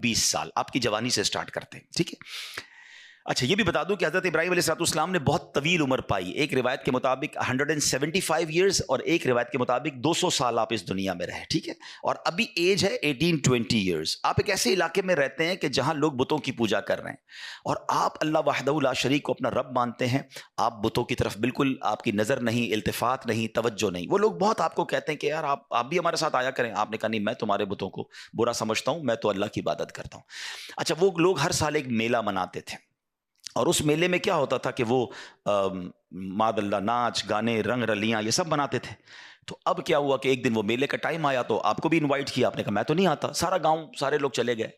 20 سال آپ کی جوانی سے سٹارٹ کرتے ہیں. ٹھیک ہے. اچھا یہ بھی بتا دوں کہ حضرت ابراہیم علیہ السلام نے بہت طویل عمر پائی. ایک روایت کے مطابق 175 ایئرز اور ایک روایت کے مطابق 200 سال آپ اس دنیا میں رہے. ٹھیک ہے. اور ابھی ایج ہے 18-20 ایئرز. آپ ایک ایسے علاقے میں رہتے ہیں کہ جہاں لوگ بتوں کی پوجا کر رہے ہیں اور آپ اللہ وحدہ لا شریک کو اپنا رب مانتے ہیں. آپ بتوں کی طرف بالکل آپ کی نظر نہیں, التفات نہیں, توجہ نہیں. وہ لوگ بہت آپ کو کہتے ہیں کہ یار آپ بھی ہمارے ساتھ آیا کریں. آپ نے کہا نہیں, میں تمہارے بتوں کو برا سمجھتا ہوں, میں تو اللہ کی عبادت کرتا ہوں. اچھا وہ لوگ ہر سال ایک میلہ مناتے تھے اور اس میلے میں کیا ہوتا تھا کہ وہ ماد اللہ ناچ گانے رنگ رلیاں یہ سب بناتے تھے. تو اب کیا ہوا کہ ایک دن وہ میلے کا ٹائم آیا تو آپ کو بھی انوائٹ کیا. آپ نے کہا میں تو نہیں آتا. سارا گاؤں سارے لوگ چلے گئے,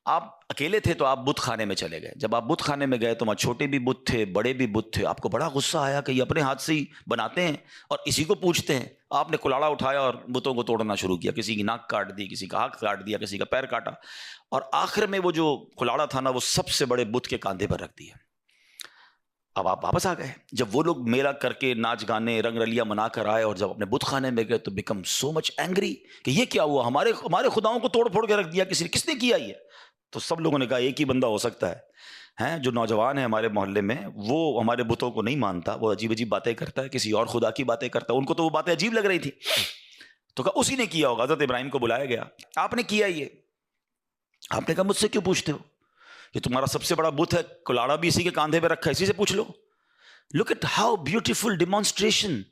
آپ اکیلے تھے تو آپ بت خانے میں چلے گئے. جب آپ بت خانے میں گئے تو وہاں چھوٹے بھی بت تھے, بڑے بھی بت تھے. آپ کو بڑا غصہ آیا کہ یہ اپنے ہاتھ سے ہی بناتے ہیں اور اسی کو پوچھتے ہیں. آپ نے کلاڑا اٹھایا اور بتوں کو توڑنا شروع کیا. کسی کی ناک کاٹ دی, کسی کا ہاتھ کاٹ دیا, کسی کا پیر کاٹا اور آخر میں وہ جو کلاڑا تھا نا وہ سب سے بڑے بت کے کاندھے پر رکھ دیا. اب آپ واپس آ گئے. جب وہ لوگ میلہ کر کے ناچ گانے رنگ رلیاں منا کر آئے اور جب اپنے بت خانے میں گئے تو بیکم سو مچ اینگری کہ یہ کیا ہوا, ہمارے خداؤں کو توڑ پھوڑ کے رکھ دیا, کس نے کیا یہ؟ تو سب لوگوں نے کہا ایک ہی بندہ ہو سکتا ہے جو نوجوان ہے ہمارے محلے میں, وہ ہمارے بتوں کو نہیں مانتا, وہ عجیب عجیب باتیں کرتا ہے, کسی اور خدا کی باتیں کرتا ہے. ان کو تو وہ باتیں عجیب لگ رہی تھی تو کہا اسی نے کیا ہوگا. حضرت ابراہیم کو بلایا گیا, آپ نے کیا یہ؟ آپ نے کہا مجھ سے کیوں پوچھتے ہو, یہ تمہارا سب سے بڑا بت ہے, کلاڑا بھی اسی کے کاندھے پہ رکھا ہے, اسی سے پوچھ لو. Look at how beautiful demonstration.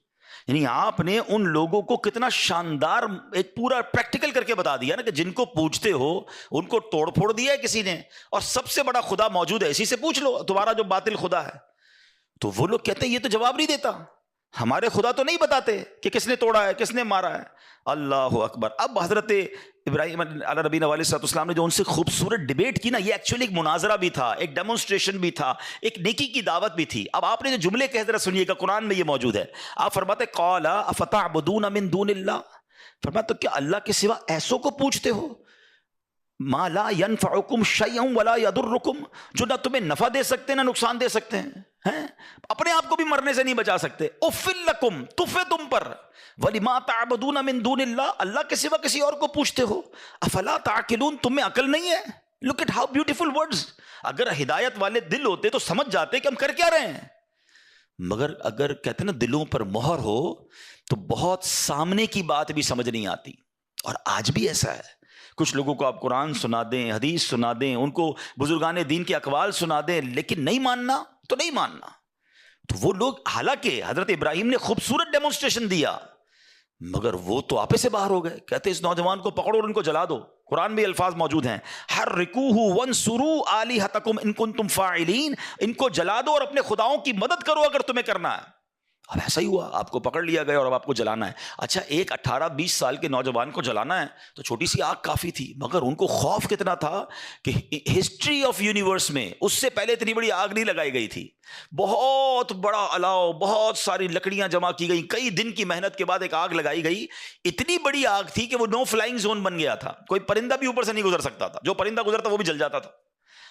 یعنی آپ نے ان لوگوں کو کتنا شاندار ایک پورا پریکٹیکل کر کے بتا دیا نا کہ جن کو پوچھتے ہو ان کو توڑ پھوڑ دیا ہے کسی نے, اور سب سے بڑا خدا موجود ہے, اسی سے پوچھ لو تمہارا جو باطل خدا ہے. تو وہ لوگ کہتے ہیں یہ تو جواب نہیں دیتا, ہمارے خدا تو نہیں بتاتے کہ کس نے توڑا ہے, کس نے مارا ہے. اللہ اکبر. اب حضرت ابراہیم علیہ نبینا علیہ السلام نے جو ان سے خوبصورت ڈیبیٹ کی نا, یہ ایکچولی ایک مناظرہ بھی تھا, ایک ڈیمونسٹریشن بھی تھا, ایک نیکی کی دعوت بھی تھی. اب آپ نے جو جملے کہہ ذرا سنیے گا, قرآن میں یہ موجود ہے. آپ فرماتے قال افتعبدون من دون اللہ, فرمایا تو کیا اللہ کے سوا ایسوں کو پوچھتے ہو, ما لا ينفعکم شیئا ولا یضرکم, جو نہ تمہیں نفع دے سکتے نہ نقصان دے سکتے ہیں, اپنے آپ کو بھی مرنے سے نہیں بچا سکتے. اف لکم, تف تم پر, ولما تعبدون من دون اللہ, اللہ کے سوا کسی اور کو پوچھتے ہو. افلا تعقلون, تم میں عقل نہیں ہے. لک اٹ ہاؤ بیوٹیفل ورڈز. اگر ہدایت والے دل ہوتے تو سمجھ جاتے کہ ہم کر کیا رہے ہیں, مگر اگر کہتے ہیں نا دلوں پر مہر ہو تو بہت سامنے کی بات بھی سمجھ نہیں آتی. اور آج بھی ایسا ہے, کچھ لوگوں کو آپ قرآن سنا دیں, حدیث سنا دیں, ان کو بزرگان دین کے اقوال سنا دیں, لیکن نہیں ماننا تو نہیں ماننا. تو وہ لوگ, حالانکہ حضرت ابراہیم نے خوبصورت ڈیمونسٹریشن دیا, مگر وہ تو آپے سے باہر ہو گئے. کہتے اس نوجوان کو پکڑو اور ان کو جلا دو. قرآن میں الفاظ موجود ہیں, حرکوہ وانصروا آلہتکم ان کنتم فاعلین, ان کو جلا دو اور اپنے خداؤں کی مدد کرو اگر تمہیں کرنا ہے. اب ایسا ہی ہوا, آپ کو پکڑ لیا گیا اور اب آپ کو جلانا ہے. اچھا ایک 18-20 سال کے نوجوان کو جلانا ہے تو چھوٹی سی آگ کافی تھی, مگر ان کو خوف کتنا تھا کہ ہسٹری آف یونیورس میں اس سے پہلے اتنی بڑی آگ نہیں لگائی گئی تھی. بہت بڑا الاؤ, بہت ساری لکڑیاں جمع کی گئی, کئی دن کی محنت کے بعد ایک آگ لگائی گئی. اتنی بڑی آگ تھی کہ وہ نو فلائنگ زون بن گیا تھا, کوئی پرندہ بھی اوپر سے نہیں گزر سکتا تھا, جو پرندہ گزرتا وہ بھی جل جاتا تھا.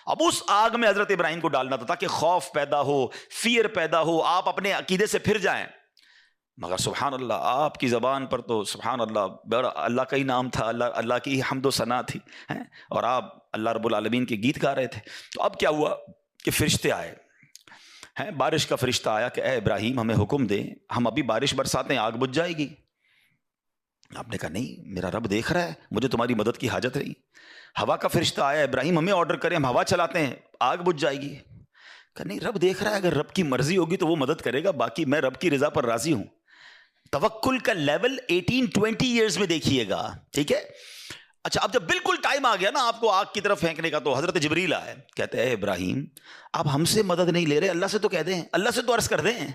اب اس آگ میں حضرت ابراہیم کو ڈالنا تھا تاکہ خوف پیدا ہو, فیئر پیدا ہو, آپ اپنے عقیدے سے پھر جائیں. مگر سبحان اللہ, آپ کی زبان پر تو سبحان اللہ اللہ کا ہی نام تھا, اللہ کی حمد و ثنا تھی, اور آپ اللہ رب العالمین کے گیت گا رہے تھے. تو اب کیا ہوا کہ فرشتے آئے, بارش کا فرشتہ آیا کہ اے ابراہیم ہمیں حکم دے, ہم ابھی بارش برساتے ہیں, آگ بجھ جائے گی. آپ نے کہا نہیں, میرا رب دیکھ رہا ہے, مجھے تمہاری مدد کی حاجت رہی. ہوا کا فرشتہ آیا, ابراہیم ہمیں آرڈر کریں, ہم ہوا چلاتے ہیں, آگ بجھ جائے گی. کہ نہیں, رب دیکھ رہا ہے, اگر رب کی مرضی ہوگی تو وہ مدد کرے گا, باقی میں رب کی رضا پر راضی ہوں. توکل کا لیول 18-20 ایئرز میں دیکھیے گا, ٹھیک ہے. اچھا اب جب بالکل ٹائم آ گیا نا آپ کو آگ کی طرف پھینکنے کا, تو حضرت جبریل آئے, کہتے ہیں ابراہیم آپ ہم سے مدد نہیں لے رہے, اللہ سے تو کہہ دیں, اللہ سے تو عرض کر دیں.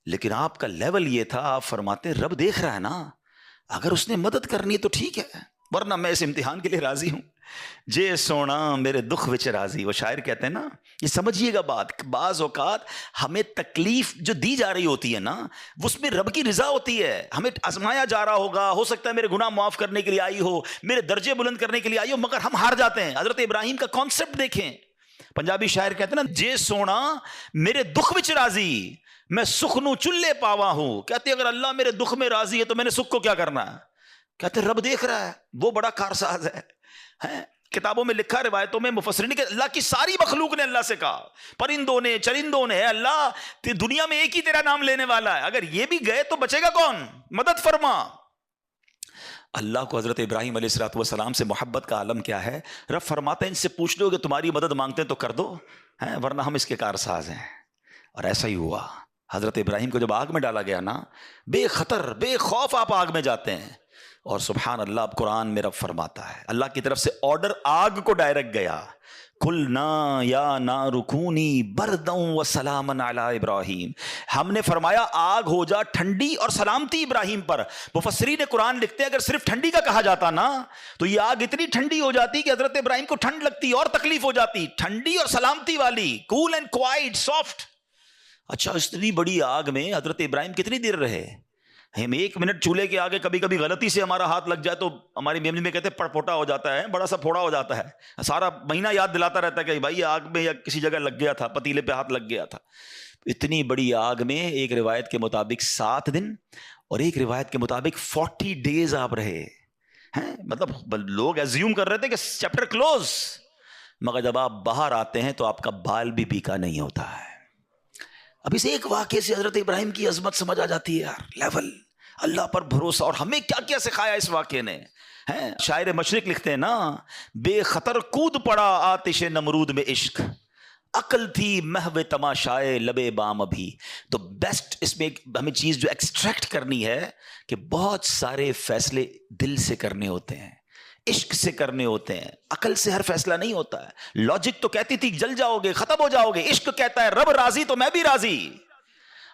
لیکن آپ کا لیول یہ تھا, آپ فرماتے رب دیکھ رہا ہے نا, اگر اس نے مدد کرنی ہے تو ٹھیک ہے, ورنہ میں اس امتحان کے لیے راضی ہوں. جے سونا میرے دکھ وچ راضی, وہ شاعر کہتے ہیں نا, یہ سمجھیے گا بات, بعض اوقات ہمیں تکلیف جو دی جا رہی ہوتی ہے نا اس میں رب کی رضا ہوتی ہے. ہمیں آزمایا جا رہا ہوگا, ہو سکتا ہے میرے گناہ معاف کرنے کے لیے آئی ہو, میرے درجے بلند کرنے کے لیے آئی ہو, مگر ہم ہار جاتے ہیں. حضرت ابراہیم کا کانسیپٹ دیکھیں, پنجابی شاعر کہتے ہیں نا, جے سونا میرے دکھ وچ راضی, میں سکھ نو چلے پاوا ہوں. کہتے ہیں اگر اللہ میرے دکھ میں راضی ہے تو میں نے سکھ کو کیا کرنا ہے. کہتے ہیں رب دیکھ رہا ہے, وہ بڑا کارساز ہے. کتابوں میں لکھا، روایتوں میں مفسرین نے کہ اللہ کی ساری مخلوق نے اللہ سے کہا، پرندوں نے، چرندوں نے، اللہ دنیا میں ایک ہی تیرا نام لینے والا ہے، اگر یہ بھی گئے تو بچے گا کون؟ مدد فرما۔ اللہ کو حضرت ابراہیم علیہ الصلوۃ والسلام سے محبت کا عالم کیا ہے؟ رب فرماتے ہیں ان سے پوچھ لو کہ تمہاری مدد مانگتے ہیں تو کر دو، ورنہ ہم اس کے کارساز ہیں۔ اور ایسا ہی ہوا، حضرت ابراہیم کو جب آگ میں ڈالا گیا نا، بے خطر بے خوف آپ آگ میں جاتے ہیں، اور سبحان اللہ اب قرآن میں رب فرماتا ہے، اللہ کی طرف سے آرڈر آگ کو ڈائریکٹ گیا، قُلْنَا يَا نَارُ كُونِي بَرْدًا وَسَلَامًا عَلَىٰ ابراہیم، ہم نے فرمایا آگ ہو جا ٹھنڈی اور سلامتی ابراہیم پر۔ مفسرین قرآن لکھتے ہیں اگر صرف ٹھنڈی کا کہا جاتا نا تو یہ آگ اتنی ٹھنڈی ہو جاتی کہ حضرت ابراہیم کو ٹھنڈ لگتی اور تکلیف ہو جاتی، ٹھنڈی اور سلامتی والی، کول اینڈ کوائٹ سافٹ۔ اچھا اتنی بڑی آگ میں حضرت ابراہیم کتنی دیر رہے؟ ہم ایک منٹ چولہے کے آگے کبھی کبھی غلطی سے ہمارا ہاتھ لگ جائے تو ہماری میموری میں کہتے ہیں پڑپوٹا ہو جاتا ہے، بڑا سا پھوڑا ہو جاتا ہے، سارا مہینہ یاد دلاتا رہتا ہے کہ بھائی آگ میں یا کسی جگہ لگ گیا تھا، پتیلے پہ ہاتھ لگ گیا تھا۔ اتنی بڑی آگ میں ایک روایت کے مطابق 7 دن اور ایک روایت کے مطابق 40 ڈیز آپ رہے ہیں، مطلب لوگ ایزیوم کر رہے تھے کہ چیپٹر کلوز، مگر جب آپ باہر آتے ہیں تو آپ کا بال بھی پیکا نہیں ہوتا ہے۔ اب اس ایک واقعے سے حضرت ابراہیم کی عظمت سمجھ آ جاتی ہے، یار لیول، اللہ پر بھروسہ، اور ہمیں کیا کیا سکھایا اس واقعے نے۔ شاعر مشرق لکھتے ہیں نا، بے خطر کود پڑا آتش نمرود میں عشق، عقل تھی محو تماشائے لبے بام ابھی۔ تو بیسٹ اس میں ہمیں چیز جو ایکسٹریکٹ کرنی ہے کہ بہت سارے فیصلے دل سے کرنے ہوتے ہیں، عشق سے کرنے ہوتے ہیں، عقل سے ہر فیصلہ نہیں ہوتا ہے۔ لاجک تو کہتی تھی جل جاؤ گے، ختم ہو جاؤ گے، عشق کہتا ہے رب راضی تو میں بھی راضی۔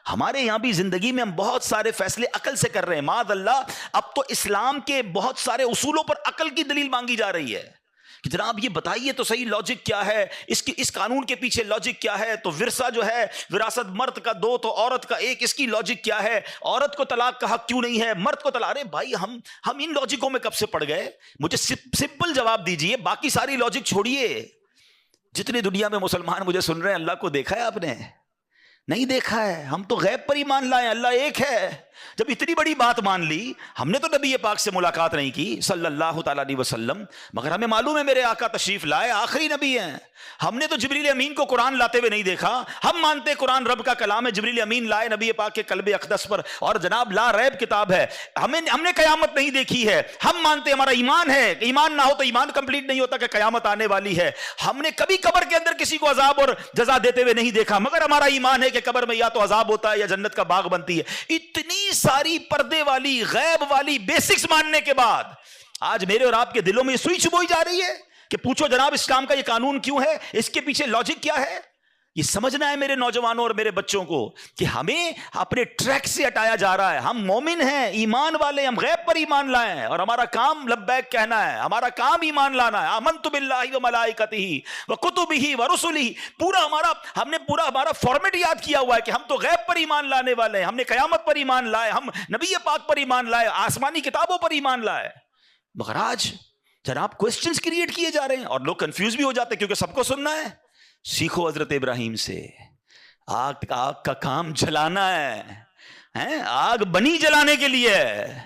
ہمارے یہاں بھی زندگی میں ہم بہت سارے فیصلے عقل سے کر رہے ہیں، معاذ اللہ اب تو اسلام کے بہت سارے اصولوں پر عقل کی دلیل مانگی جا رہی ہے کہ جناب یہ بتائیے تو صحیح لاجک کیا ہے، اس قانون کے پیچھے لاجک کیا ہے، تو ورثہ جو ہے وراثت مرد کا 2 تو عورت کا 1، اس کی لاجک کیا ہے، عورت کو طلاق کا حق کیوں نہیں ہے، مرد کو طلاق۔ ارے بھائی ہم ان لاجکوں میں کب سے پڑ گئے؟ مجھے سمپل جواب دیجئے، باقی ساری لاجک چھوڑیے۔ جتنے دنیا میں مسلمان مجھے سن رہے ہیں، اللہ کو دیکھا ہے آپ نے؟ نہیں دیکھا ہے۔ ہم تو غیب پر ایمان لائے، اللہ ایک ہے۔ جب اتنی بڑی بات مان لی، ہم نے تو نبی پاک سے ملاقات نہیں کی صلی اللہ تعالیٰ علیہ وسلم، مگر ہمیں معلوم ہے میرے آقا تشریف لائے، آخری نبی ہیں۔ ہم نے تو جبریل امین کو قرآن لاتے ہوئے نہیں دیکھا، ہم مانتے قرآن رب کا کلام ہے، جبریل امین لائے نبی پاک کے قلب اقدس پر، اور جناب لا ریب کتاب ہے۔ ہم نے قیامت نہیں دیکھی ہے، ہم مانتے ہمارا ایمان ہے، ایمان نہ ہو تو ایمان کمپلیٹ نہیں ہوتا کہ قیامت آنے والی ہے۔ ہم نے کبھی قبر کے اندر کسی کو عذاب اور جزا دیتے ہوئے نہیں دیکھا، مگر ہمارا ایمان ہے کہ قبر میں یا تو عذاب ہوتا ہے یا جنت کا باغ بنتی ہے۔ اتنی ساری پردے والی غیب والی بیسکس ماننے کے بعد آج میرے اور آپ کے دلوں میں یہ سوئی چبوئی جا رہی ہے کہ پوچھو جناب اسلام کا یہ قانون کیوں ہے، اس کے پیچھے لاجک کیا ہے۔ یہ سمجھنا ہے میرے نوجوانوں اور میرے بچوں کو کہ ہمیں اپنے ٹریک سے ہٹایا جا رہا ہے۔ ہم مومن ہیں، ایمان والے، ہم غیب پر ایمان لائے ہیں، اور ہمارا کام لبیک کہنا ہے، ہمارا کام ایمان لانا ہے۔ آمنت باللہ وملائکتہ وکتبہ ورسلہ، ہم نے پورا ہمارا فارمیٹ یاد کیا ہوا ہے کہ ہم تو غیب پر ایمان لانے والے ہیں، ہم نے قیامت پر ایمان لائے، ہم نبی پاک پر ایمان لائے، آسمانی کتابوں پر ایمان لائے۔ مگر آج جناب کوسچنز کریٹ کیے جا رہے ہیں اور لوگ کنفیوز بھی ہو جاتے ہیں کیونکہ سب کو سننا ہے۔ سیکھو حضرت ابراہیم سے، آگ کا کام جلانا ہے، آگ بنی جلانے کے لیے ہے،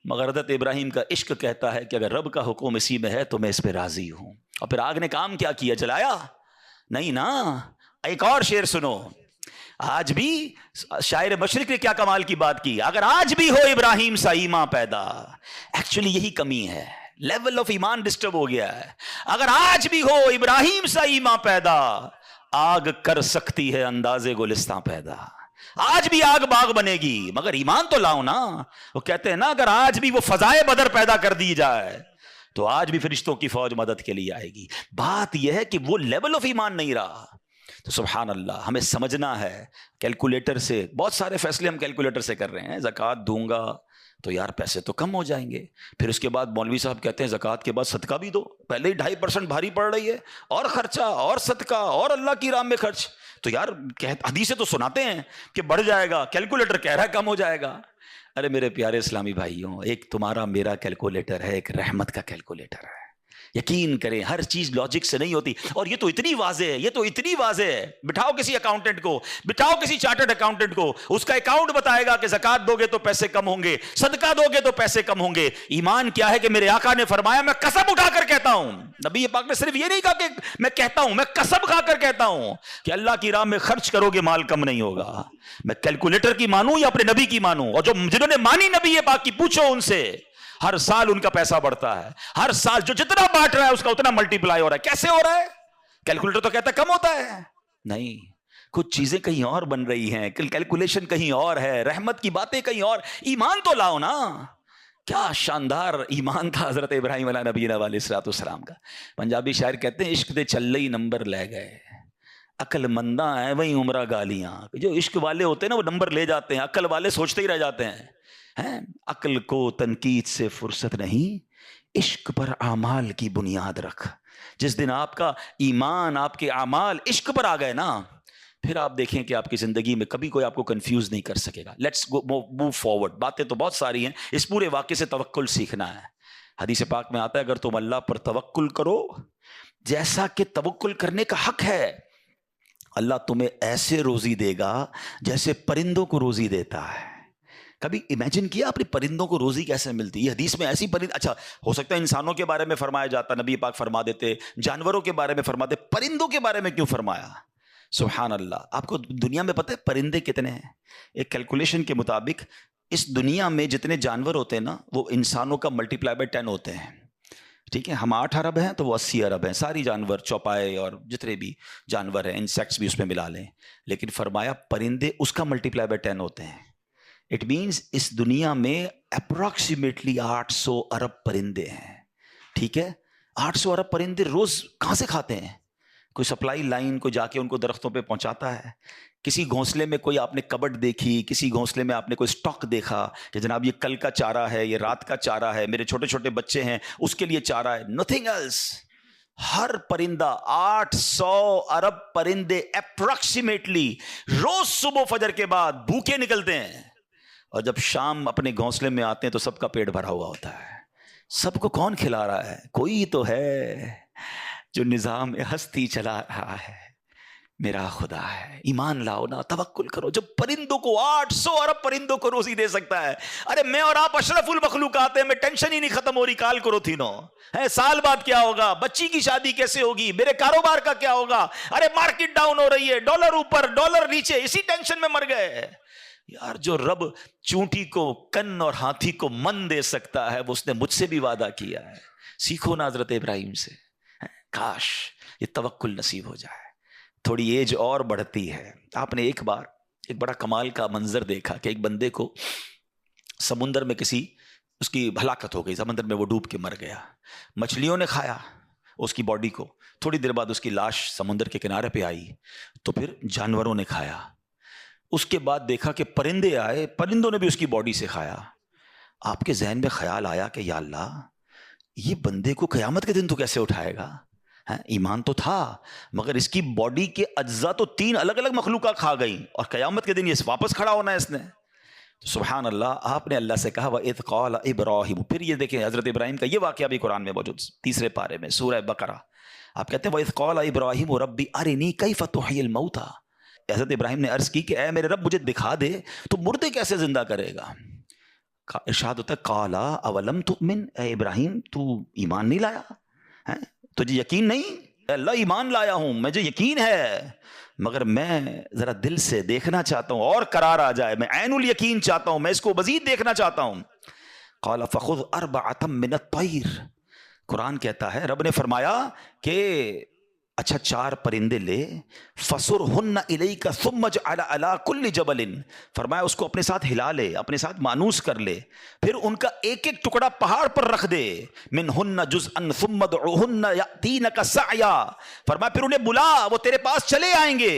مگر حضرت ابراہیم کا عشق کہتا ہے کہ اگر رب کا حکم اسی میں ہے تو میں اس پہ راضی ہوں۔ اور پھر آگ نے کام کیا کیا؟ جلایا نہیں نا۔ ایک اور شعر سنو، آج بھی شاعر مشرق نے کیا کمال کی بات کی، اگر آج بھی ہو ابراہیم سا ایمان پیدا، ایکچولی یہی کمی ہے، لیول آف ایمان ڈسٹرب ہو گیا ہے۔ اگر آج بھی ہو ابراہیم سا ایمان پیدا، آگ کر سکتی ہے انداز گلستان پیدا۔ آج بھی آگ باغ بنے گی مگر ایمان تو لاؤ نا۔ وہ کہتے ہیں نا اگر آج بھی وہ فضائے بدر پیدا کر دی جائے تو آج بھی فرشتوں کی فوج مدد کے لیے آئے گی۔ بات یہ ہے کہ وہ لیول آف ایمان نہیں رہا۔ تو سبحان اللہ ہمیں سمجھنا ہے، کیلکولیٹر سے بہت سارے فیصلے ہم کیلکولیٹر سے کر رہے ہیں، زکوٰۃ دوں گا تو یار پیسے تو کم ہو جائیں گے، پھر اس کے بعد مولوی صاحب کہتے ہیں زکوٰۃ کے بعد صدقہ بھی دو، پہلے ہی 2.5% بھاری پڑ رہی ہے، اور خرچہ اور صدقہ اور اللہ کی راہ میں خرچ، تو یار حدیثیں تو سناتے ہیں کہ بڑھ جائے گا، کیلکولیٹر کہہ رہا ہے کم ہو جائے گا۔ ارے میرے پیارے اسلامی بھائیوں، ایک تمہارا میرا کیلکولیٹر ہے، ایک رحمت کا کیلکولیٹر ہے۔ یقین کریں ہر چیز لاجک سے نہیں ہوتی. اور یہ تو اتنی واضح ہے, یہ تو اتنی واضح ہے. بٹھاؤ کسی اکاؤنٹنٹ کو, بٹھاؤ کسی چارٹرڈ اکاؤنٹنٹ کو, اس کا اکاؤنٹ بتائے گا کہ زکات دو گے تو پیسے کم ہوں گے, صدقہ دو گے تو پیسے کم ہوں گے. ایمان کیا ہے کہ میرے آقا نے فرمایا میں قسم اٹھا کر کہتا ہوں, نبی پاک نے صرف یہ نہیں کہا کہ میں کہتا ہوں, میں قسم کھا کر کہتا ہوں کہ اللہ کی راہ میں خرچ کرو گے مال کم نہیں ہوگا. میں کیلکولیٹر کی مانوں یا اپنے نبی کی مانوں؟ اور جو جنہوں نے مانی نبی پاک کی پوچھو ان سے, ہر سال ان کا پیسہ بڑھتا ہے, ہر سال جو جتنا بانٹ رہا ہے اس کا اتنا ملٹی پلائی ہو رہا ہے. کیسے ہو رہا ہے؟ کیلکولیٹر تو کہتا ہے کم ہوتا ہے, نہیں, کچھ چیزیں کہیں اور بن رہی ہیں, کیلکولیشن کہیں اور ہے, رحمت کی باتیں کہیں اور. ایمان تو لاؤ نا. کیا شاندار ایمان تھا حضرت ابراہیم علیہ نبی علیہ الصلوۃ والسلام کا. پنجابی شاعر کہتے ہیں عشق دے چلے ہی نمبر لے گئے, عقل منداں ہیں وہی عمرہ گالیاں. جو عشق والے ہوتے ہیں نا وہ نمبر لے جاتے ہیں, عقل والے سوچتے ہی رہ جاتے ہیں. عقل کو تنقید سے فرصت نہیں, عشق پر اعمال کی بنیاد رکھ. جس دن آپ کا ایمان, آپ کے اعمال عشق پر آ گئے نا, پھر آپ دیکھیں کہ آپ کی زندگی میں کبھی کوئی آپ کو کنفیوز نہیں کر سکے گا. Let's move forward. باتیں تو بہت ساری ہیں, اس پورے واقعے سے توکل سیکھنا ہے. حدیث پاک میں آتا ہے اگر تم اللہ پر توکل کرو جیسا کہ توکل کرنے کا حق ہے, اللہ تمہیں ایسے روزی دے گا جیسے پرندوں کو روزی دیتا ہے. کبھی امیجن کیا اپنے پرندوں کو روزی کیسے ملتی؟ یہ حدیث میں ایسی پرند, اچھا ہو سکتا ہے انسانوں کے بارے میں فرمایا جاتا, نبی پاک فرما دیتے, جانوروں کے بارے میں فرماتے, پرندوں کے بارے میں کیوں فرمایا؟ سبحان اللہ. آپ کو دنیا میں پتہ ہے پرندے کتنے ہیں؟ ایک کیلکولیشن کے مطابق اس دنیا میں جتنے جانور ہوتے ہیں نا وہ انسانوں کا ملٹی پلائی بائی 10 ہوتے ہیں. ٹھیک ہے, ہم 8 ارب ہیں تو وہ 80 ارب ہیں. ساری جانور, چوپائے اور جتنے بھی جانور ہیں, انسیکٹس بھی اس میں ملا لیں, لیکن فرمایا پرندے اس کا ملٹی پلائی بائی 10 ہوتے ہیں. اٹ مینس اس دنیا میں اپروکسیمیٹلی 800 ارب پرندے ہیں. ٹھیک ہے, 800 ارب پرندے روز کہاں سے کھاتے ہیں؟ کوئی سپلائی لائن کو جا کے ان کو درختوں پہ پہنچاتا ہے. کسی گھونسلے میں کوئی آپ نے کبڈ دیکھی, کسی گھونسلے میں آپ نے کوئی سٹاک دیکھا کہ جناب یہ کل کا چارہ ہے, یہ رات کا چارہ ہے, میرے چھوٹے چھوٹے بچے ہیں اس کے لیے چارہ ہے. Nothing else. ہر پرندہ 800 ارب پرندے اپروکسیمیٹلی روز صبح فجر کے بعد بھوکے نکلتے ہیں, اور جب شام اپنے گھونسلے میں آتے ہیں تو سب کا پیٹ بھرا ہوا ہوتا ہے. سب کو کون کھلا رہا ہے؟ کوئی تو ہے جو نظام ہستی چلا رہا ہے, میرا خدا ہے. ایمان لاؤ نا, توکل کرو. جب پرندوں کو 800 ارب پرندوں کو روزی دے سکتا ہے, ارے میں اور آپ اشرف المخلوقات ہیں, میں ٹینشن ہی نہیں ختم ہو رہی کال کرو تھینو ہے, سال بعد کیا ہوگا, بچی کی شادی کیسے ہوگی, میرے کاروبار کا کیا ہوگا, ارے مارکیٹ ڈاؤن ہو رہی ہے, ڈالر اوپر ڈالر نیچے, اسی ٹینشن میں مر گئے. یار جو رب چونٹی کو کن اور ہاتھی کو من دے سکتا ہے وہ اس نے مجھ سے بھی وعدہ کیا ہے. سیکھو نا حضرت ابراہیم سے. کاش یہ توکل نصیب ہو جائے. تھوڑی ایج اور بڑھتی ہے. آپ نے ایک بار ایک بڑا کمال کا منظر دیکھا کہ ایک بندے کو سمندر میں اس کی ہلاکت ہو گئی, سمندر میں وہ ڈوب کے مر گیا. مچھلیوں نے کھایا اس کی باڈی کو, تھوڑی دیر بعد اس کی لاش سمندر کے کنارے پہ آئی, تو پھر جانوروں نے کھایا. اس کے بعد دیکھا کہ پرندے آئے, پرندوں نے بھی اس کی باڈی سے کھایا. آپ کے ذہن میں خیال آیا کہ یا اللہ یہ بندے کو قیامت کے دن تو کیسے اٹھائے گا؟ ایمان تو تھا مگر اس کی باڈی کے اجزاء تو 3 الگ الگ مخلوقات کھا گئیں, اور قیامت کے دن یہ واپس کھڑا ہونا ہے اس نے. سبحان اللہ. آپ نے اللہ سے کہا وَإِذْ قَالَ إِبْرَاهِيمُ. پھر یہ دیکھیں حضرت ابراہیم کا یہ واقعہ بھی قرآن میں موجود, 3 پارے میں سورہ بقرہ. آپ کہتے ہیں وَإِذْ قَالَ إِبْرَاهِيمُ رَبِّ أَرِنِي كَيْفَ تُحْيِي الْمَوْتَى. حضرت ابراہیم نے عرض کی کہ اے میرے رب مجھے دکھا دے تو مردے کیسے زندہ کرے گا. ارشاد ہوتا ہے قَالَ أَوَلَمْ تُؤْمِنْ. اے ابراہیم تو ایمان نہیں لایا؟ تجھے یقین نہیں؟ اللہ ایمان لایا ہوں, مجھے یقین ہے, مگر میں ذرا دل سے دیکھنا چاہتا ہوں اور قرار آ جائے, میں عین الیقین چاہتا ہوں, میں اس کو مزید دیکھنا چاہتا ہوں. قال فخذ 4 من الطیر. قرآن کہتا ہے رب نے فرمایا کہ اچھا 4 پرندے لے, فَصُرْهُنَّ إِلَيْكَ ثُمَّ اجْعَلْ عَلَىٰ كُلِّ جَبَلٍ. فرمایا اس کو اپنے ساتھ ہلا لے, اپنے ساتھ مانوس کر لے, پھر ان کا ایک ایک ٹکڑا پہاڑ پر رکھ دے. مِنْهُنَّ جُزْءًا ثُمَّ ادْعُهُنَّ يَأْتِينَكَ سَعْيًا. فرمایا پھر انہیں بلا, وہ تیرے پاس چلے آئیں گے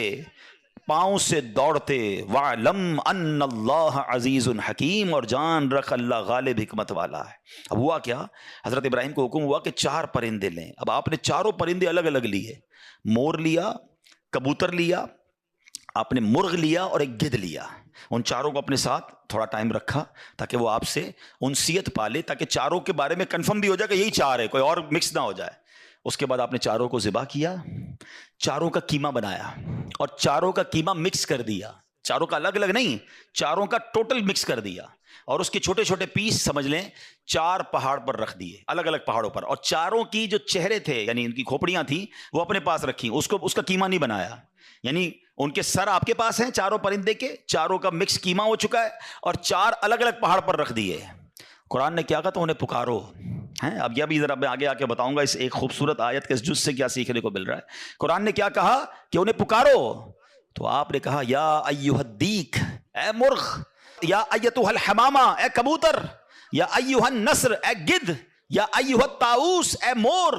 پاؤں سے دوڑتے. وَعْلَمْ أَنَّ اللَّهَ عَزِيزٌ حَكِيمٌ. اور جان رکھ اللہ غالب حکمت والا ہے. اب ہوا کیا, حضرت ابراہیم کو حکم ہوا کہ 4 پرندے لیں. اب آپ نے چاروں پرندے الگ الگ لیے, مور لیا, کبوتر لیا, آپ نے مرغ لیا اور ایک گدھ لیا. ان چاروں کو اپنے ساتھ تھوڑا ٹائم رکھا تاکہ وہ آپ سے انسیت پالے, تاکہ چاروں کے بارے میں کنفرم بھی ہو جائے کہ یہی 4 ہے, کوئی اور مکس نہ ہو جائے. اس کے بعد آپ نے چاروں کو ذبح کیا، چاروں کا قیمہ بنایا اور چاروں کا قیمہ مکس کر دیا، چاروں کا الگ الگ نہیں، چاروں کا ٹوٹل مکس کر دیا، اور اس کے چھوٹے چھوٹے پیس سمجھ لیں 4 پہاڑ پر رکھ دیے، الگ الگ پہاڑوں پر، اور چاروں کی جو چہرے تھے یعنی ان کی کھوپڑیاں تھیں وہ اپنے پاس رکھی، اس کا قیمہ نہیں بنایا، یعنی ان کے سر آپ کے پاس ہیں چاروں پرندے کے، چاروں کا مکس قیمہ ہو چکا ہے، اور 4 الگ الگ پہاڑ پر رکھ دیے۔ قرآن نے کیا کہا تو انہیں پکارو ہیں۔ اب یہ بھی ذرا میں آگے آ کے بتاؤں گا اس ایک خوبصورت آیت کے اس جز سے کیا سیکھنے کو مل رہا ہے۔ قرآن نے کیا کہا کہ انہیں پکارو، تو آپ نے کہا یا ایھا الدیک، اے مرغ، یا ایتھا الحمامہ، اے کبوتر، یا ایھا النسر، اے گدھ، یا ایھا الطاؤس، اے مور۔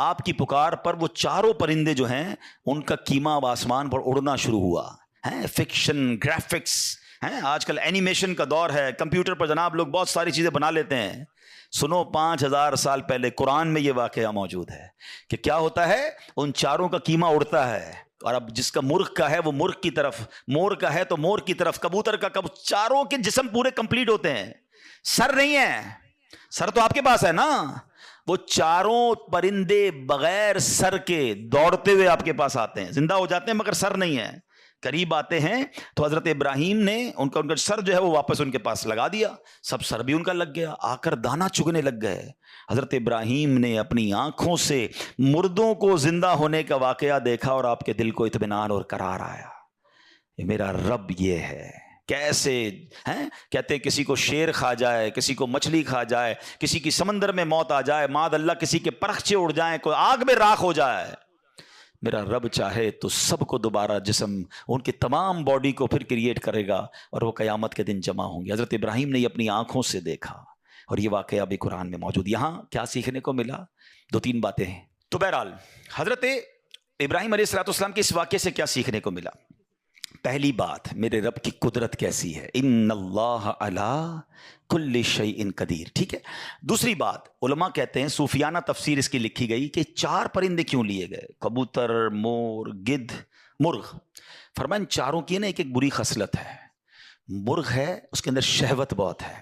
آپ کی پکار پر وہ چاروں پرندے جو ہیں ان کا قیمہ اب آسمان پر اڑنا شروع ہوا ہے۔ فکشن، گرافکس ہیں، آج کل اینیمیشن کا دور ہے، کمپیوٹر پر جناب لوگ بہت ساری چیزیں بنا لیتے ہیں۔ سنو 5000 سال پہلے قرآن میں یہ واقعہ موجود ہے کہ کیا ہوتا ہے، ان چاروں کا قیمہ اڑتا ہے، اور اب جس کا مرغ کا ہے وہ مرغ کی طرف، مور کا ہے تو مور کی طرف، کبوتر کا چاروں کے جسم پورے کمپلیٹ ہوتے ہیں، سر نہیں ہے، سر تو آپ کے پاس ہے نا، وہ چاروں پرندے بغیر سر کے دوڑتے ہوئے آپ کے پاس آتے ہیں، زندہ ہو جاتے ہیں مگر سر نہیں ہے، قریب آتے ہیں تو حضرت ابراہیم نے ان کا سر جو ہے وہ واپس ان کے پاس لگا دیا، سب سر بھی ان کا لگ گیا، آ کر دانہ چگنے لگ گئے۔ حضرت ابراہیم نے اپنی آنکھوں سے مردوں کو زندہ ہونے کا واقعہ دیکھا اور آپ کے دل کو اطمینان اور قرار آیا، یہ میرا رب یہ ہے۔ کیسے ہیں کہتے ہیں کسی کو شیر کھا جائے، کسی کو مچھلی کھا جائے، کسی کی سمندر میں موت آ جائے، معاذ اللہ کسی کے پرخچے اڑ جائیں، کوئی آگ میں راکھ ہو جائے، میرا رب چاہے تو سب کو دوبارہ جسم، ان کی تمام باڈی کو پھر کریٹ کرے گا اور وہ قیامت کے دن جمع ہوں گے۔ حضرت ابراہیم نے یہ اپنی آنکھوں سے دیکھا اور یہ واقعہ بھی قرآن میں موجود۔ یہاں کیا سیکھنے کو ملا؟ 2-3 باتیں ہیں۔ تو بہرحال حضرت ابراہیم علیہ السلام کے اس واقعے سے کیا سیکھنے کو ملا؟ پہلی بات، میرے رب کی قدرت کیسی ہے، ان اللہ علی کل شیء قدیر، ٹھیک ہے۔ دوسری بات، علماء کہتے ہیں صوفیانہ تفسیر اس کی لکھی گئی کہ 4 پرندے کیوں لیے گئے، کبوتر، مور، گدھ، مرغ؟ فرمایا ان چاروں کی نا ایک بری خصلت ہے۔ مرغ ہے اس کے اندر شہوت بہت ہے،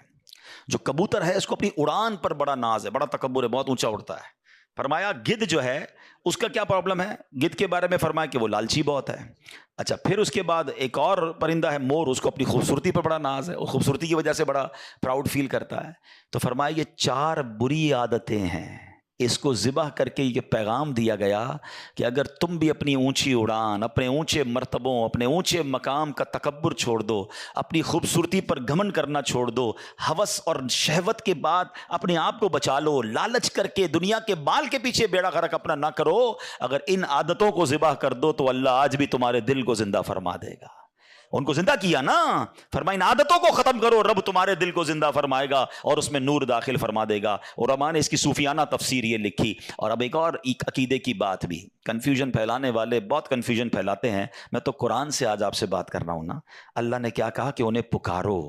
جو کبوتر ہے اس کو اپنی اڑان پر بڑا ناز ہے، بڑا تکبر ہے، بہت اونچا اڑتا ہے۔ فرمایا گدھ جو ہے اس کا کیا پرابلم ہے، گدھ کے بارے میں فرمایا کہ وہ لالچی بہت ہے۔ اچھا، پھر اس کے بعد ایک اور پرندہ ہے مور، اس کو اپنی خوبصورتی پر بڑا ناز ہے، اور خوبصورتی کی وجہ سے بڑا پراؤڈ فیل کرتا ہے۔ تو فرمایا یہ 4 بری عادتیں ہیں، اس کو ذبح کر کے یہ پیغام دیا گیا کہ اگر تم بھی اپنی اونچی اڑان، اپنے اونچے مرتبوں، اپنے اونچے مقام کا تکبر چھوڑ دو، اپنی خوبصورتی پر گھمنڈ کرنا چھوڑ دو، ہوس اور شہوت کے بعد اپنے آپ کو بچا لو، لالچ کر کے دنیا کے بال کے پیچھے بیڑا غرق اپنا نہ کرو، اگر ان عادتوں کو ذبح کر دو تو اللہ آج بھی تمہارے دل کو زندہ فرما دے گا۔ ان کو زندہ کیا نا، فرمایا ان عادتوں کو ختم کرو، رب تمہارے دل کو زندہ فرمائے گا اور اس میں نور داخل فرما دے گا۔ علماء نے اس کی صوفیانہ تفسیر یہ لکھی۔ اور اب ایک اور عقیدے کی بات بھی، کنفیوژن پھیلانے والے بہت کنفیوژن پھیلاتے ہیں، میں تو قرآن سے آج آپ سے بات کر رہا ہوں نا۔ اللہ نے کیا کہا کہ انہیں پکارو،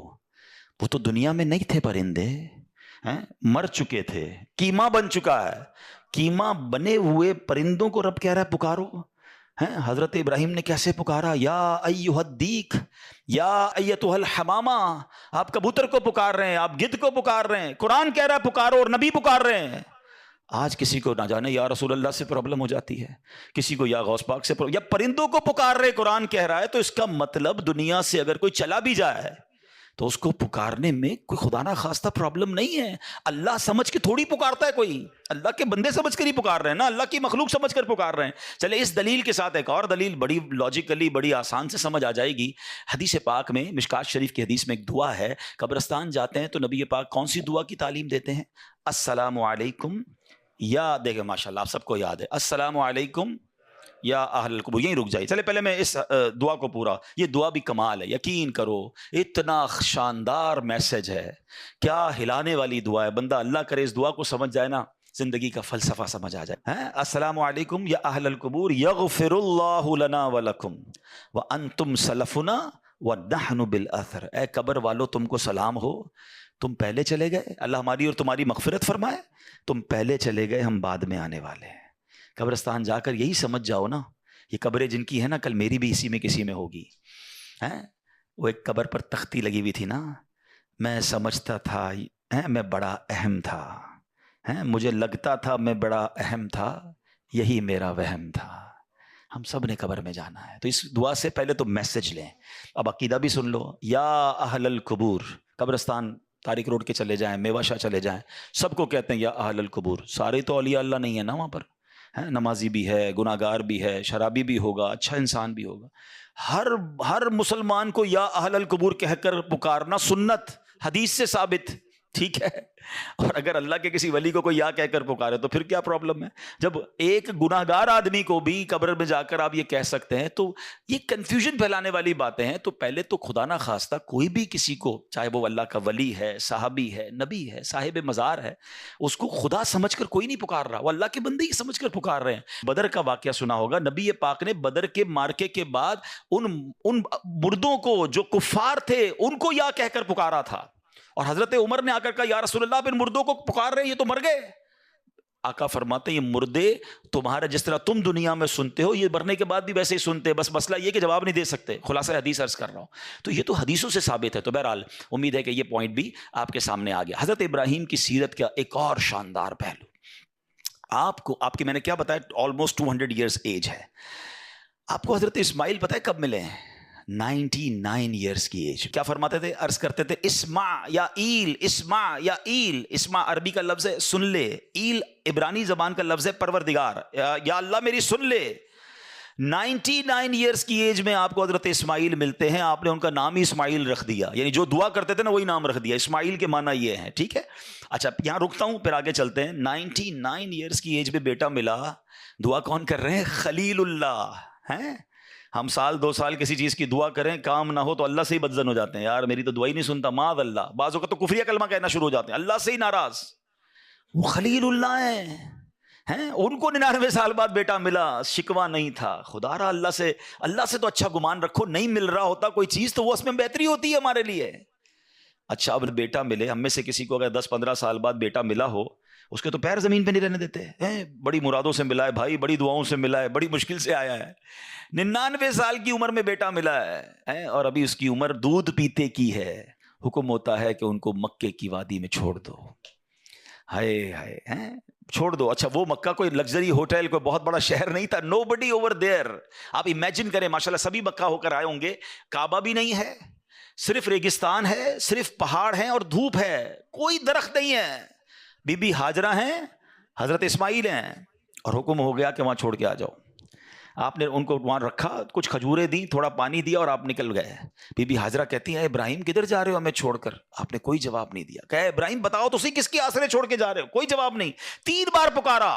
وہ تو دنیا میں نہیں تھے پرندے، مر چکے تھے، قیمہ بن چکا ہے، قیمہ بنے ہوئے پرندوں کو رب کہہ رہا ہے پکارو۔ حضرت ابراہیم نے کیسے پکارا، یا ایھا الدیک، یا ایتھا الحمامہ، آپ کبوتر کو پکار رہے ہیں، آپ گدھ کو پکار رہے ہیں، قرآن کہہ رہا ہے پکارو اور نبی پکار رہے ہیں۔ آج کسی کو نہ جانے یا رسول اللہ سے پرابلم ہو جاتی ہے، کسی کو یا غوث پاک سے یا پرندوں کو پکار رہے، قرآن کہہ رہا ہے، تو اس کا مطلب دنیا سے اگر کوئی چلا بھی جائے تو اس کو پکارنے میں کوئی خدا نہ خواستہ پرابلم نہیں ہے۔ اللہ سمجھ کے تھوڑی پکارتا ہے کوئی، اللہ کے بندے سمجھ کر ہی پکار رہے ہیں نا، اللہ کی مخلوق سمجھ کر پکار رہے ہیں۔ چلے اس دلیل کے ساتھ ایک اور دلیل بڑی لاجیکلی بڑی آسان سے سمجھ آ جائے گی۔ حدیث پاک میں، مشکات شریف کی حدیث میں ایک دعا ہے، قبرستان جاتے ہیں تو نبی پاک کون سی دعا کی تعلیم دیتے ہیں؟ السلام علیکم، یا دیکھیں ماشاءاللہ آپ سب کو یاد ہے، السلام علیکم یا اہل القبور۔ یہیں رک جائیے، چلے پہلے میں اس دعا کو پورا، یہ دعا بھی کمال ہے، یقین کرو اتنا شاندار میسج ہے، کیا ہلانے والی دعا ہے، بندہ اللہ کرے اس دعا کو سمجھ جائے نا، زندگی کا فلسفہ سمجھ آ جائے۔ السلام علیکم یا اہل القبور یغفر اللہ لنا ولکم وانتم سلفنا ونحن بالاثر۔ اے قبر والو تم کو سلام ہو، تم پہلے چلے گئے، اللہ ہماری اور تمہاری مغفرت فرمائے، تم پہلے چلے گئے، ہم بعد میں آنے والے ہیں۔ قبرستان جا کر یہی سمجھ جاؤ نا، یہ قبریں جن کی ہے نا، کل میری بھی اسی میں کسی میں ہوگی۔ وہ ایک قبر پر تختی لگی ہوئی تھی نا، میں سمجھتا تھا میں بڑا اہم تھا، مجھے لگتا تھا میں بڑا اہم تھا، یہی میرا وہم تھا. ہم سب نے قبر میں جانا ہے. تو اس دعا سے پہلے تو میسج لیں. اب عقیدہ بھی سن لو. یا اہل القبور، قبرستان تاریخ روڈ کے چلے جائیں، میوہ شاہ چلے جائیں، سب کو کہتے ہیں یا اہل القبور. سارے تو اولیاء اللہ نہیں ہے نا وہاں پر، نمازی بھی ہے، گناہ گار بھی ہے، شرابی بھی ہوگا، اچھا انسان بھی ہوگا. ہر مسلمان کو یا اہل القبور کہہ کر پکارنا سنت، حدیث سے ثابت. ٹھیک ہے. اور اگر اللہ کے کسی ولی کو کوئی یا کہہ کر پکارے تو پھر کیا پرابلم ہے؟ جب ایک گناہ گار آدمی کو بھی قبر میں جا کر آپ یہ کہہ سکتے ہیں تو یہ کنفیوژن پھیلانے والی باتیں ہیں. تو پہلے تو خدا نہ خواستہ کوئی بھی کسی کو، چاہے وہ اللہ کا ولی ہے، صحابی ہے، نبی ہے، صاحب مزار ہے، اس کو خدا سمجھ کر کوئی نہیں پکار رہا، وہ اللہ کے بندے ہی سمجھ کر پکار رہے ہیں. بدر کا واقعہ سنا ہوگا. نبی پاک نے بدر کے مارکے کے بعد ان مردوں کو جو کفار تھے ان کو یا کہہ کر پکارا تھا. اور حضرت عمر نے آ کر کہا یا رسول اللہ پھر مردوں کو پکار رہے ہیں، یہ تو مر گئے. آقا فرماتے ہیں یہ مردے تمہارا جس طرح تم دنیا میں سنتے ہو یہ مرنے کے بعد بھی ویسے ہی سنتے، بس مسئلہ یہ کہ جواب نہیں دے سکتے. خلاصہ حدیث عرض کر رہا ہوں. تو یہ تو حدیثوں سے ثابت ہے. تو بہرحال امید ہے کہ یہ پوائنٹ بھی آپ کے سامنے آ گیا. حضرت ابراہیم کی سیرت کا ایک اور شاندار پہلو آپ کی میں نے کیا بتایا، آلموسٹ 200 ایئرز ایج ہے. آپ کو حضرت اسماعیل پتہ ہے کب ملے ہیں؟ 99 ایئرز کی ایج. کیا فرماتے تھے؟ عرض کرتے تھے اسمع یا ایل، اسمع یا ایل. اسمع عربی کا لفظ ہے سن لے، ایل عبرانی زبان کا لفظ ہے پروردگار، یا اللہ میری سن لے. 99 ایئرز کی ایج میں آپ کو حضرت اسماعیل ملتے ہیں. آپ نے ان کا نام ہی اسماعیل رکھ دیا، یعنی جو دعا کرتے تھے نا وہی نام رکھ دیا. اسماعیل کے معنی یہ ہیں. ٹھیک ہے. اچھا یہاں رکتا ہوں پھر آگے چلتے ہیں. 99 ایئرز کی ایج میں بیٹا ملا. دعا کون کر رہے ہیں؟ خلیل اللہ ہیں. ہم سال 2 سال کسی چیز کی دعا کریں، کام نہ ہو تو اللہ سے ہی بدزن ہو جاتے ہیں، یار میری تو دعا ہی نہیں سنتا، معاذ اللہ. بعض اوقات تو کفریہ کلمہ کہنا شروع ہو جاتے ہیں، اللہ سے ہی ناراض. وہ خلیل اللہ ہیں. ان کو 99 سال بعد بیٹا ملا، شکوہ نہیں تھا. خدا را اللہ سے تو اچھا گمان رکھو. نہیں مل رہا ہوتا کوئی چیز تو وہ اس میں بہتری ہوتی ہے ہمارے لیے. اچھا اب بیٹا ملے. ہم میں سے کسی کو اگر 10-15 سال بعد بیٹا ملا ہو، اس کے تو پیر زمین پہ نہیں رہنے دیتے ہیں. بڑی مرادوں سے ملا ہے بھائی، بڑی دعاؤں سے ملا ہے، بڑی مشکل سے آیا ہے. 99 سال کی عمر میں بیٹا ملا ہے اور ابھی اس کی عمر دودھ پیتے کی ہے. حکم ہوتا ہے کہ ان کو مکے کی وادی میں چھوڑ دو. ہائے ہائے چھوڑ دو. اچھا وہ مکہ کوئی لگژری ہوٹل، کوئی بہت بڑا شہر نہیں تھا. نو بڈی اوور دیئر. آپ امیجن کریں، ماشاءاللہ سبھی مکہ ہو کر آئے ہوں گے. کعبہ بھی نہیں ہے، صرف ریگستان ہے، صرف پہاڑ ہیں اور دھوپ ہے، کوئی درخت نہیں ہے. بی بی ہاجرہ ہیں، حضرت اسماعیل ہیں، اور حکم ہو گیا کہ وہاں چھوڑ کے آ جاؤ. آپ نے ان کو وہاں رکھا، کچھ کھجوریں دی، تھوڑا پانی دیا اور آپ نکل گئے. بی بی ہاجرہ کہتی ہیں ابراہیم کدھر جا رہے ہو ہمیں چھوڑ کر؟ آپ نے کوئی جواب نہیں دیا. کہا ابراہیم بتاؤ تو صحیح کس کے آسرے چھوڑ کے جا رہے ہو؟ کوئی جواب نہیں. 3 بار پکارا.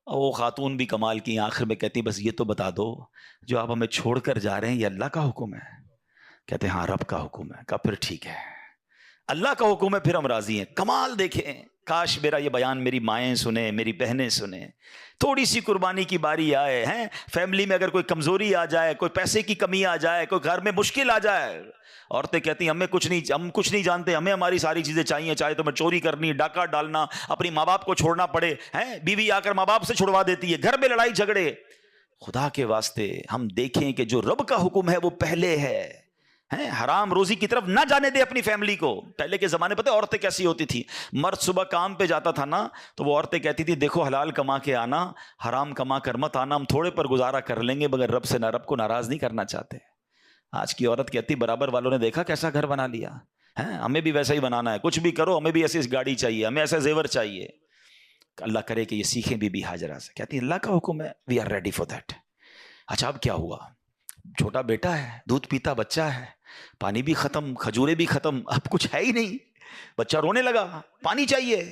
وہ خاتون بھی کمال کی، آخر میں کہتی بس یہ تو بتا دو جو آپ ہمیں چھوڑ کر جا رہے ہیں یہ اللہ کا حکم ہے؟ کہتے ہیں ہاں رب کا حکم ہے. کہا پھر ٹھیک ہے، اللہ کا حکم ہے، پھر ہم راضی ہیں. کمال دیکھیں. کاش میرا یہ بیان میری مائیں سنیں، میری بہنیں سنیں. تھوڑی سی قربانی کی باری آئے ہیں، فیملی میں اگر کوئی کمزوری آ جائے، کوئی پیسے کی کمی آ جائے، کوئی گھر میں مشکل آ جائے، عورتیں کہتی ہیں ہم کچھ نہیں جانتے، ہمیں ہماری ساری چیزیں چاہیے، چاہے تو میں چوری کرنی، ڈاکہ ڈالنا، اپنی ماں باپ کو چھوڑنا پڑے. بیوی آ کر ماں باپ سے چھڑوا دیتی ہے، گھر میں لڑائی جھگڑے. خدا کے واسطے ہم دیکھیں کہ جو رب کا حکم ہے وہ پہلے ہے. حرام روزی کی طرف نہ جانے دے اپنی فیملی کو. پہلے کے زمانے پتہ عورتیں کیسی ہوتی تھی؟ مرد صبح کام پہ جاتا تھا نا تو وہ عورتیں کہتی تھی دیکھو حلال کما کے آنا، حرام کما کر مت آنا، ہم تھوڑے پر گزارا کر لیں گے مگر رب کو ناراض نہیں کرنا چاہتے. آج کی عورت کہتی برابر والوں نے دیکھا کیسا گھر بنا لیا، ہمیں بھی ویسا ہی بنانا ہے، کچھ بھی کرو ہمیں بھی ایسی گاڑی چاہیے، ہمیں ایسا زیور چاہیے. اللہ کرے کہ یہ سیکھیں بی بی ہاجرہ سے. کہتی اللہ کا حکم ہے، we are ready for that. اچھا اب کیا ہوا؟ چھوٹا بیٹا ہے، دودھ پیتا بچہ ہے، پانی بھی ختم، کھجورے بھی ختم، اب کچھ ہے ہی نہیں. بچہ رونے لگا، پانی چاہیے.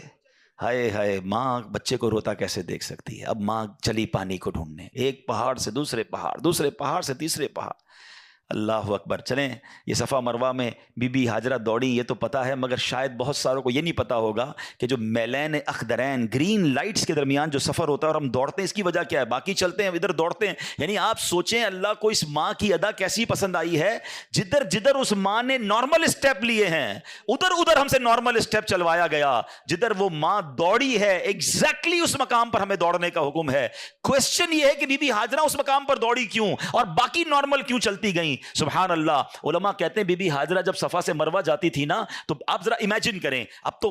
ہائے ہائے، ماں بچے کو روتا کیسے دیکھ سکتی ہے؟ اب ماں چلی پانی کو ڈھونڈنے، ایک پہاڑ سے دوسرے پہاڑ، دوسرے پہاڑ سے تیسرے پہاڑ. اللہ اکبر. چلیں یہ صفا مروہ میں بی بی ہاجرہ دوڑی یہ تو پتا ہے، مگر شاید بہت ساروں کو یہ نہیں پتا ہوگا کہ جو میلین اخدرین گرین لائٹس کے درمیان جو سفر ہوتا ہے اور ہم دوڑتے ہیں اس کی وجہ کیا ہے؟ باقی چلتے ہیں ادھر دوڑتے ہیں. یعنی آپ سوچیں اللہ کو اس ماں کی ادا کیسی پسند آئی ہے. جدھر اس ماں نے نارمل اسٹیپ لیے ہیں ادھر ہم سے نارمل اسٹیپ چلوایا گیا. جدھر وہ ماں دوڑی ہے ایگزیکٹلی اس مقام پر ہمیں دوڑنے کا حکم ہے. کوشچن یہ ہے کہ بی بی ہاجرہ اس مقام پر دوڑی کیوں اور باقی نارمل کیوں چلتی گئیں؟ سبحان اللہ. علماء کہتے ہیں بی بی ہاجرہ جب صفا سے مروہ جاتی تھی نا تو آپ ذرا امیجن کریں، اب تو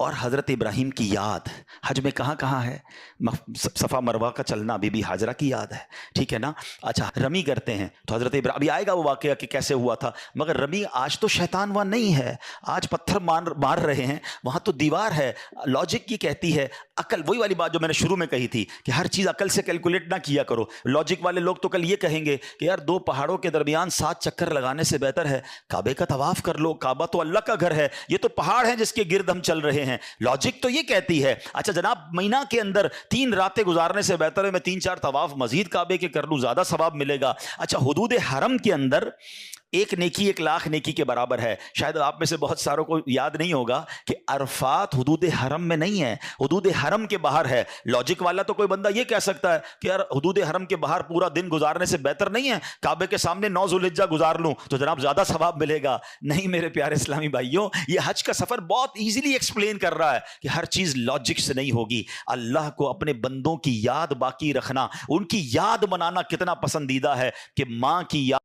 اور حضرت ابراہیم کی یاد حج میں کہاں کہاں ہے؟ صفا مروہ کا چلنا بی بی ہاجرہ کی یاد ہے، ٹھیک ہے نا؟ اچھا رمی کرتے ہیں تو حضرت ابراہیم، ابھی آئے گا وہ واقعہ کہ کیسے ہوا تھا، مگر رمی آج تو شیطان وہاں نہیں ہے، آج پتھر مار رہے ہیں، وہاں تو دیوار ہے۔ لاجک یہ کہتی ہے، عقل، وہی والی بات جو میں نے شروع میں کہی تھی کہ ہر چیز عقل سے کیلکولیٹ نہ کیا کرو۔ لاجک والے لوگ تو کل یہ کہیں گے کہ یار 2 پہاڑوں کے درمیان 7 چکر لگانے سے بہتر ہے کعبے کا طواف کر لو، کعبہ تو اللہ کا گھر ہے، یہ تو پہاڑ ہیں جس کے گرد ہم چل رہے ہیں۔ لاجک تو یہ کہتی ہے اچھا جناب مہینہ کے اندر 3 راتیں گزارنے سے بہتر ہے میں 3-4 طواف مزید کعبے کے کر لوں، زیادہ ثواب ملے گا۔ اچھا حدود حرم کے اندر ایک نیکی 1,00,000 نیکی کے برابر ہے۔ شاید آپ میں سے بہت ساروں کو یاد نہیں ہوگا کہ عرفات حدود حرم میں نہیں ہے، حدود حرم کے باہر ہے۔ لاجک والا تو کوئی بندہ یہ کہہ سکتا ہے کہ یار حدود حرم کے باہر پورا دن گزارنے سے بہتر نہیں ہے کعبے کے سامنے 9 ذوالحجہ گزار لوں تو جناب زیادہ ثواب ملے گا۔ نہیں میرے پیارے اسلامی بھائیوں، یہ حج کا سفر بہت ایزیلی ایکسپلین کر رہا ہے کہ ہر چیز لاجک سے نہیں ہوگی۔ اللہ کو اپنے بندوں کی یاد باقی رکھنا، ان کی یاد منانا کتنا پسندیدہ ہے کہ ماں کی یاد